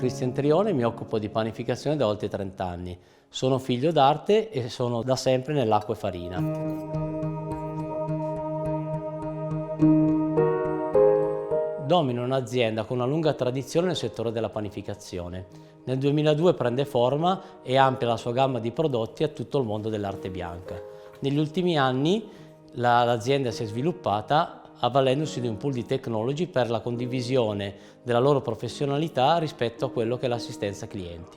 Cristian Trione, mi occupo di panificazione da oltre 30 anni. Sono figlio d'arte e sono da sempre nell'acqua e farina. Domino è un'azienda con una lunga tradizione nel settore della panificazione. Nel 2002 prende forma e amplia la sua gamma di prodotti a tutto il mondo dell'arte bianca. Negli ultimi anni l'azienda si è sviluppata avvalendosi di un pool di technology per la condivisione della loro professionalità rispetto a quello che è l'assistenza clienti.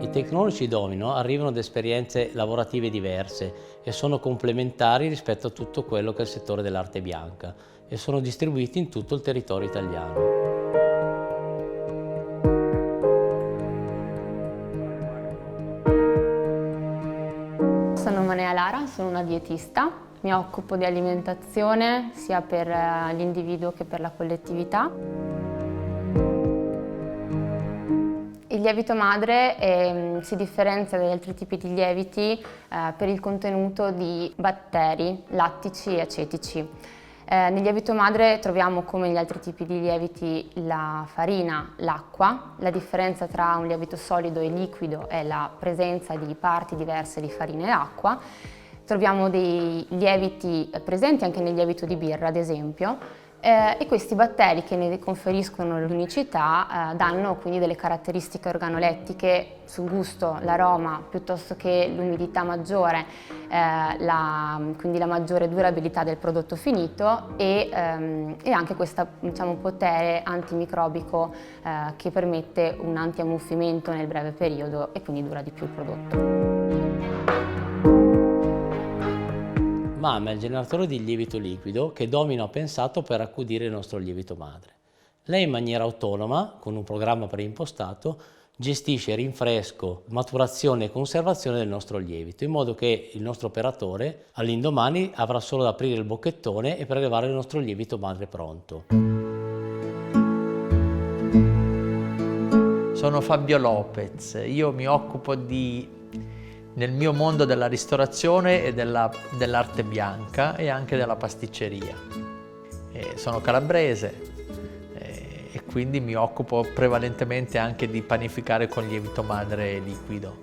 I technology Domino arrivano da esperienze lavorative diverse e sono complementari rispetto a tutto quello che è il settore dell'arte bianca e sono distribuiti in tutto il territorio italiano. Sono Manea Lara, sono una dietista, mi occupo di alimentazione sia per l'individuo che per la collettività. Il lievito madre si differenzia dagli altri tipi di lieviti per il contenuto di batteri, lattici e acetici. Nel lievito madre troviamo, come negli altri tipi di lieviti, la farina, l'acqua. La differenza tra un lievito solido e liquido è la presenza di parti diverse di farina e acqua. Troviamo dei lieviti presenti anche nel lievito di birra, ad esempio, e questi batteri che ne conferiscono l'unicità danno quindi delle caratteristiche organolettiche sul gusto, l'aroma, piuttosto che l'umidità maggiore, quindi la maggiore durabilità del prodotto finito e anche questo potere antimicrobico che permette un antiammuffimento nel breve periodo e quindi dura di più il prodotto. Mama è il generatore di lievito liquido che Domino ha pensato per accudire il nostro lievito madre. Lei in maniera autonoma, con un programma preimpostato, gestisce rinfresco, maturazione e conservazione del nostro lievito, in modo che il nostro operatore all'indomani avrà solo da aprire il bocchettone e prelevare il nostro lievito madre pronto. Sono Fabio Lopez, io mi occupo nel mio mondo della ristorazione e dell'arte bianca e anche della pasticceria. Sono calabrese e quindi mi occupo prevalentemente anche di panificare con lievito madre liquido.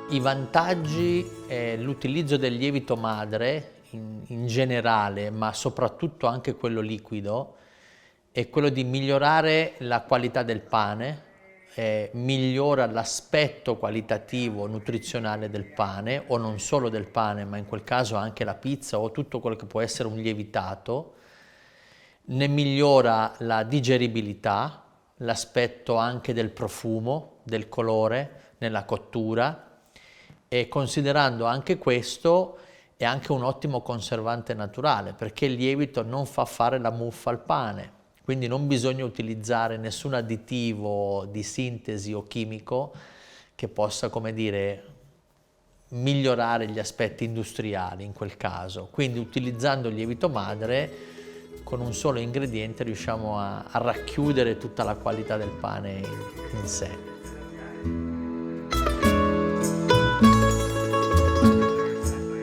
I vantaggi è l'utilizzo del lievito madre in generale, ma soprattutto anche quello liquido, è quello di migliorare la qualità del pane, migliora l'aspetto qualitativo nutrizionale del pane, o non solo del pane, ma in quel caso anche la pizza o tutto quello che può essere un lievitato, ne migliora la digeribilità, l'aspetto anche del profumo, del colore nella cottura, e considerando anche questo è anche un ottimo conservante naturale, perché il lievito non fa fare la muffa al pane. Quindi non bisogna utilizzare nessun additivo di sintesi o chimico che possa, come dire, migliorare gli aspetti industriali in quel caso. Quindi utilizzando il lievito madre, con un solo ingrediente riusciamo a racchiudere tutta la qualità del pane in sé.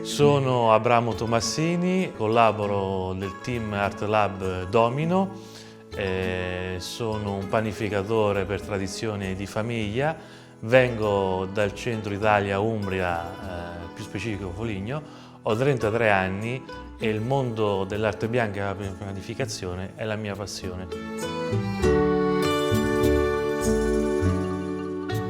Sono Abramo Tomassini, collaboro nel team Art Lab Domino. Sono un panificatore per tradizione di famiglia, vengo dal centro Italia, Umbria, più specifico Foligno, ho 33 anni e il mondo dell'arte bianca e della panificazione è la mia passione.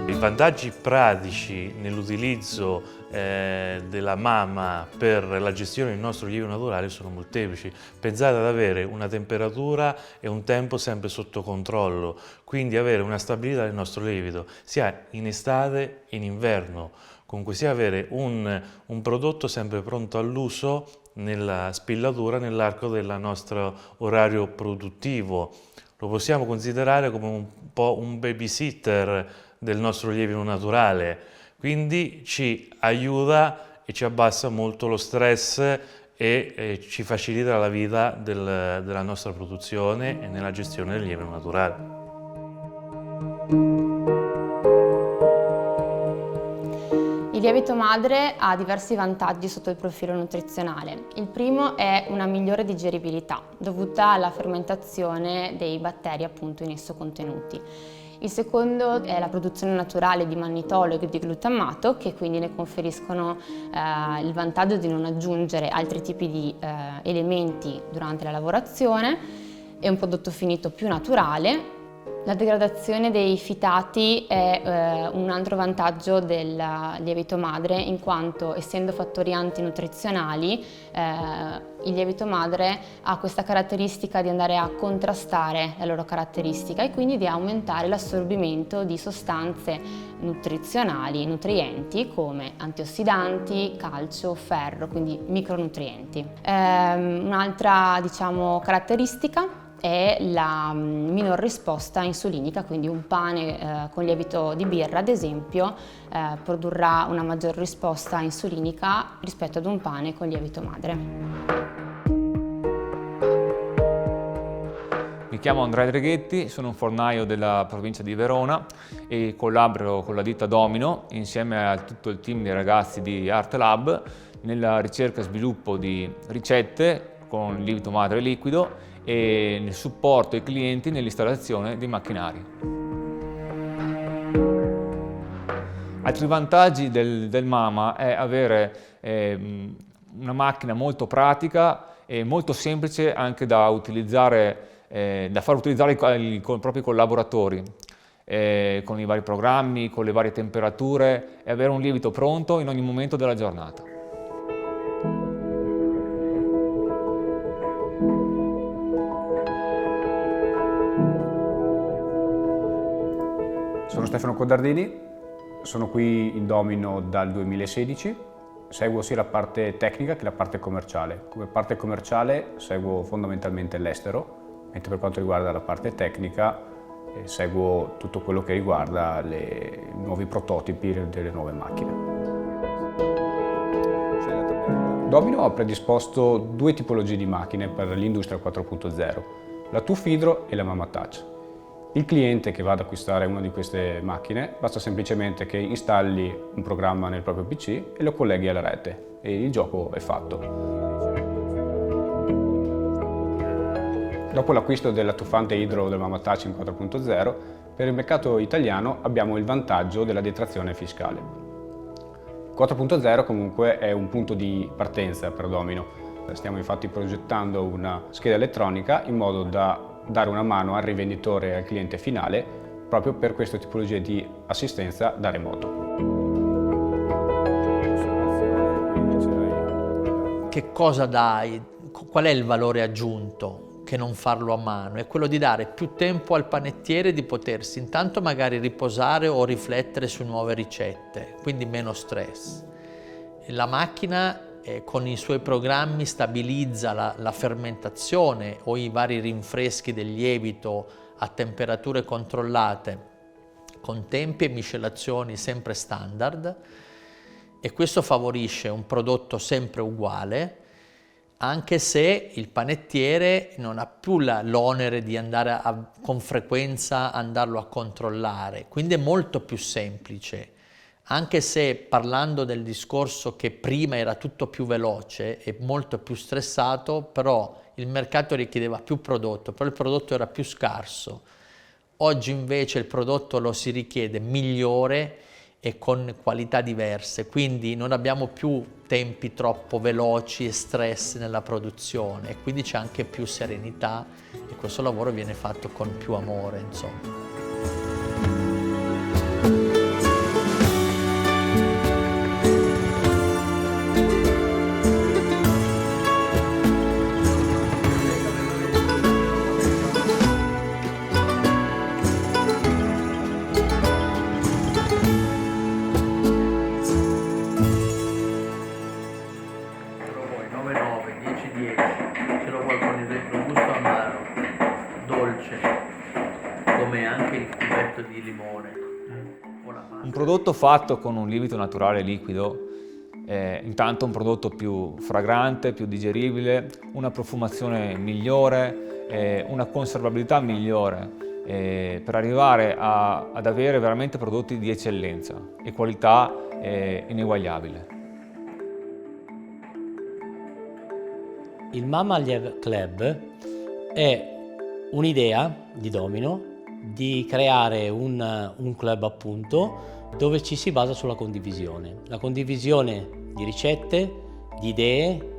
I vantaggi pratici nell'utilizzo della Mama per la gestione del nostro lievito naturale sono molteplici. Pensate ad avere una temperatura e un tempo sempre sotto controllo, quindi avere una stabilità del nostro lievito, sia in estate che in inverno, comunque sia avere un prodotto sempre pronto all'uso nella spillatura nell'arco del nostro orario produttivo. Lo possiamo considerare come un po' un babysitter del nostro lievito naturale, quindi ci aiuta e ci abbassa molto lo stress e ci facilita la vita della nostra produzione e nella gestione del lievito naturale. Il lievito madre ha diversi vantaggi sotto il profilo nutrizionale. Il primo è una migliore digeribilità, dovuta alla fermentazione dei batteri appunto in esso contenuti. Il secondo è la produzione naturale di mannitolo e di glutammato, che quindi ne conferiscono il vantaggio di non aggiungere altri tipi di elementi durante la lavorazione. È un prodotto finito più naturale. La degradazione dei fitati è un altro vantaggio del lievito madre, in quanto, essendo fattori antinutrizionali, il lievito madre ha questa caratteristica di andare a contrastare la loro caratteristica e quindi di aumentare l'assorbimento di sostanze nutrizionali, nutrienti come antiossidanti, calcio, ferro, quindi micronutrienti. Un'altra, caratteristica è la minor risposta insulinica, quindi un pane con lievito di birra, ad esempio, produrrà una maggior risposta insulinica rispetto ad un pane con lievito madre. Mi chiamo Andrea Dreghetti, sono un fornaio della provincia di Verona e collaboro con la ditta Domino insieme a tutto il team dei ragazzi di Art Lab nella ricerca e sviluppo di ricette con lievito madre liquido e nel supporto ai clienti nell'installazione di macchinari. Altri vantaggi del Mama è avere una macchina molto pratica e molto semplice anche da utilizzare, da far utilizzare con i propri collaboratori, con i vari programmi, con le varie temperature, e avere un lievito pronto in ogni momento della giornata. Sono Stefano Codardini, sono qui in Domino dal 2016, seguo sia la parte tecnica che la parte commerciale. Come parte commerciale seguo fondamentalmente l'estero, mentre per quanto riguarda la parte tecnica seguo tutto quello che riguarda i nuovi prototipi delle nuove macchine. Domino ha predisposto due tipologie di macchine per l'industria 4.0, la Tuff Hydro e la Mama Touch. Il cliente che va ad acquistare una di queste macchine basta semplicemente che installi un programma nel proprio PC e lo colleghi alla rete e il gioco è fatto. Dopo l'acquisto della tuffante Hydro del Mama Touch in 4.0, per il mercato italiano abbiamo il vantaggio della detrazione fiscale. 4.0 comunque è un punto di partenza per Domino. Stiamo infatti progettando una scheda elettronica in modo da dare una mano al rivenditore e al cliente finale proprio per questa tipologia di assistenza da remoto. Che cosa dai? Qual è il valore aggiunto che non farlo a mano? È quello di dare più tempo al panettiere di potersi intanto magari riposare o riflettere su nuove ricette, quindi meno stress. La macchina con i suoi programmi stabilizza la fermentazione o i vari rinfreschi del lievito a temperature controllate con tempi e miscelazioni sempre standard, e questo favorisce un prodotto sempre uguale, anche se il panettiere non ha più l'onere di andare con frequenza andarlo a controllare, quindi è molto più semplice. Anche se, parlando del discorso che prima era tutto più veloce e molto più stressato, però il mercato richiedeva più prodotto, però il prodotto era più scarso. Oggi invece il prodotto lo si richiede migliore e con qualità diverse, quindi non abbiamo più tempi troppo veloci e stress nella produzione, e quindi c'è anche più serenità e questo lavoro viene fatto con più amore, insomma. Un prodotto fatto con un lievito naturale liquido è intanto un prodotto più fragrante, più digeribile, una profumazione migliore, una conservabilità migliore, per arrivare ad avere veramente prodotti di eccellenza e qualità ineguagliabile. Il Mama Lieve Club è un'idea di Domino di creare un club appunto dove ci si basa sulla condivisione. La condivisione di ricette, di idee,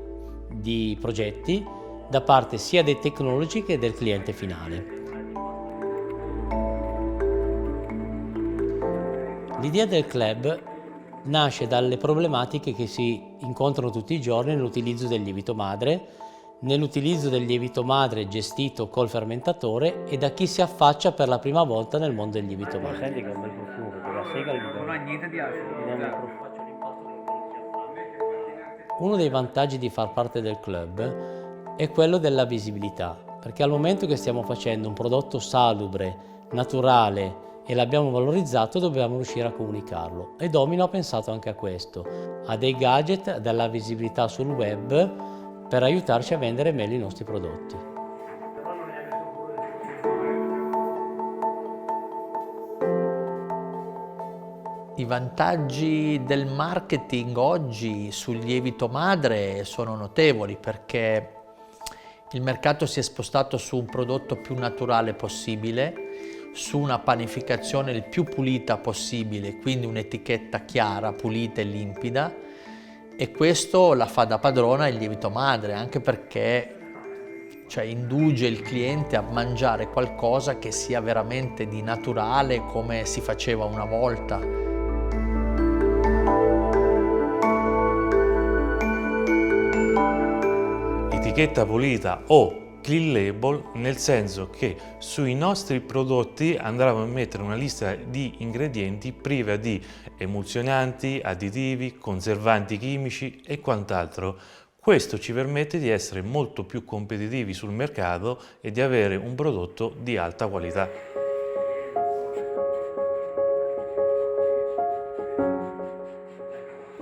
di progetti da parte sia dei tecnologi che del cliente finale. L'idea del club nasce dalle problematiche che si incontrano tutti i giorni nell'utilizzo del lievito madre, nell'utilizzo del lievito madre gestito col fermentatore e da chi si affaccia per la prima volta nel mondo del lievito madre. Senti che è un bel profumo, perché la sega Non ha niente di acido. Uno dei vantaggi di far parte del club è quello della visibilità, perché al momento che stiamo facendo un prodotto salubre, naturale e l'abbiamo valorizzato, dobbiamo riuscire a comunicarlo. E Domino ha pensato anche a questo, a dei gadget, della visibilità sul web per aiutarci a vendere meglio i nostri prodotti. I vantaggi del marketing oggi sul lievito madre sono notevoli perché il mercato si è spostato su un prodotto più naturale possibile, su una panificazione il più pulita possibile, quindi un'etichetta chiara, pulita e limpida, e questo la fa da padrona il lievito madre, anche perché induce il cliente a mangiare qualcosa che sia veramente di naturale come si faceva una volta. Etichetta pulita o clean label, nel senso che sui nostri prodotti andremo a mettere una lista di ingredienti priva di emulsionanti, additivi, conservanti chimici e quant'altro. Questo ci permette di essere molto più competitivi sul mercato e di avere un prodotto di alta qualità.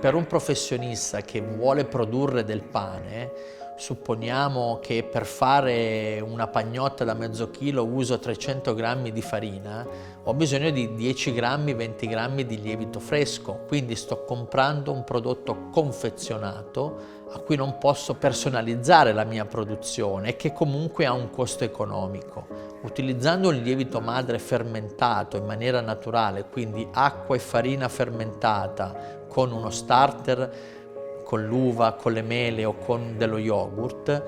Per un professionista che vuole produrre del pane, supponiamo che per fare una pagnotta da mezzo chilo uso 300 grammi di farina, ho bisogno di 10 grammi, 20 grammi di lievito fresco, quindi sto comprando un prodotto confezionato a cui non posso personalizzare la mia produzione e che comunque ha un costo economico. Utilizzando un lievito madre fermentato in maniera naturale, quindi acqua e farina fermentata con uno starter, con l'uva, con le mele o con dello yogurt,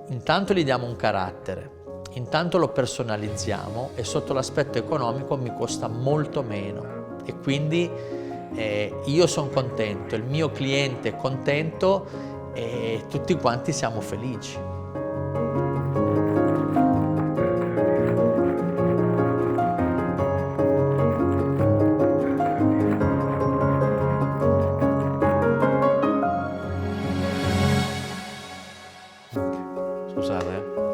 intanto gli diamo un carattere, intanto lo personalizziamo e sotto l'aspetto economico mi costa molto meno e quindi io sono contento, il mio cliente è contento e tutti quanti siamo felici. Scusate.